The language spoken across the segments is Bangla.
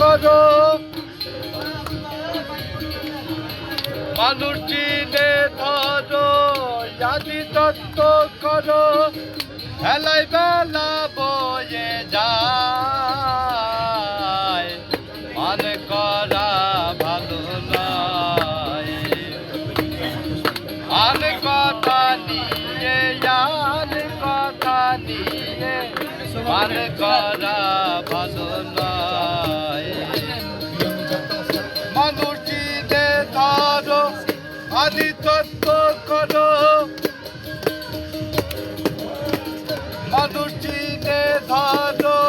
করো, মানুষ চিনে ধরো, আদি তত্ত্ব করো, হেলাই বেলা বয়ে যায়, মনে করা ভালো নয়। আন কথা নিয়ে, আন কথা নিয়ে, মনে করা ভালো নয়। মানুষ চিনে ধরো, আদি তত্ত্ব করো, মানুষ চিনে ধরো,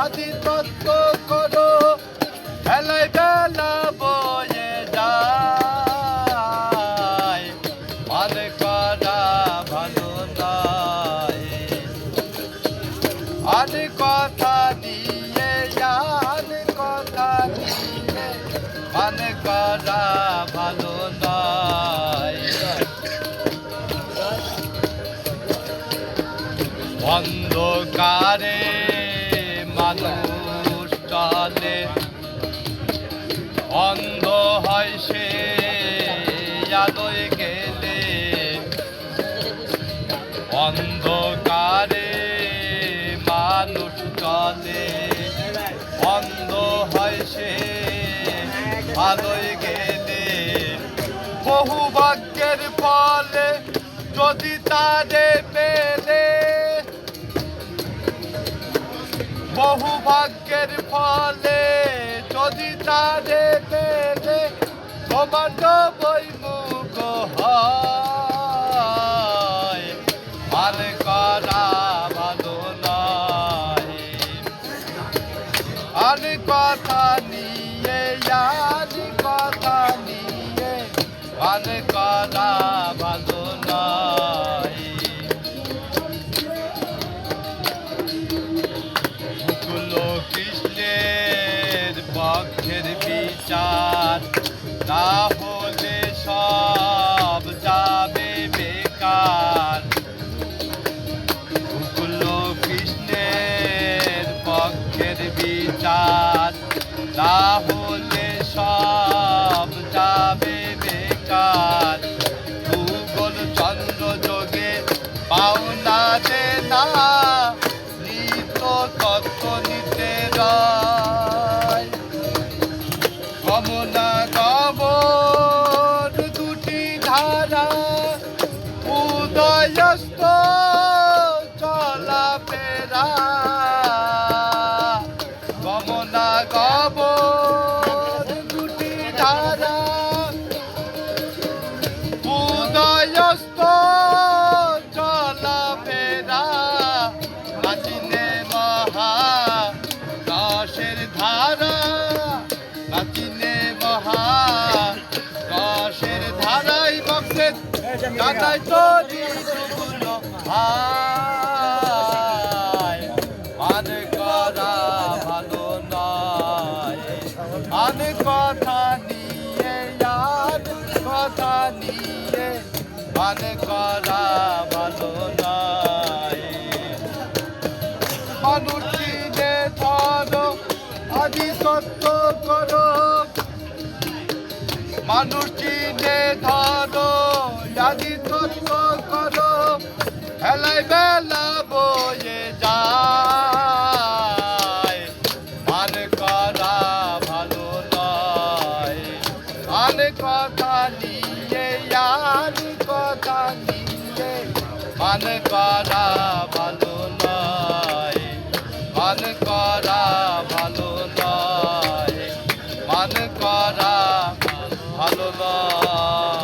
আদি তত্ত্ব করো, হেলাই বেলা বয়ে যায়, মনে করা ভালো নয়। আন কথা নিয়ে, আন কথা নিয়ে, মনে করা ভালো নয়। অন্ধকারে মানুষ চলে, অন্ধ হয় সে আলোয় গেলে। অন্ধকারে মানুষ চলে, অন্ধ হয় সে আলোয় গেলে। বহু ভাগ্যের ফলে যদি তারে পেলে, বহু ভাগ্যের ফলে যদি তারে পেলে, তোমার বই মুখ হয়, মনে করা ভালো নয়। আন কথা নিয়ে, আন কথা নিয়ে, মনে করা ভালো নয়। কৃষ্ণের পক্ষের বিচার না হলে সব যাবে বেকার। কৃষ্ণের পক্ষের বিচার না হলে সব যাবে বেকার। ভূগোল চন্দ্র যোগে পাওনা দে না, তত্ত্ব নিতে রায়। গমনা গমন দুটি ধারা, উদয়স্ত চলা ফেরা। গমনা গমন দুটি ধারা, উদয়স্ত চলা ফেরা। প্রাচীনে মহাকাশের ধারা, প্রাচীনে মহাকাশের ধারাই বক্সের দাদাই তরি গুলো ভাই, মনে করা ভালো নয়। আন কথা নিয়ে, আন কথা নিয়ে, মনে করা ভালো নয়। মানুষ চিনে ধরো, আদি তত্ত্ব করো, মানুষ চিনে ধরো, আদি তত্ত্ব করো, হেলাই বেলা বয়ে যায়, মনে করা ভালো নয়। আন কথা নিয়ে, আন কথা নিয়ে, মনে করা ভালো নয়। মনে করা ভালো নয়, মনে করা ভালো নয়।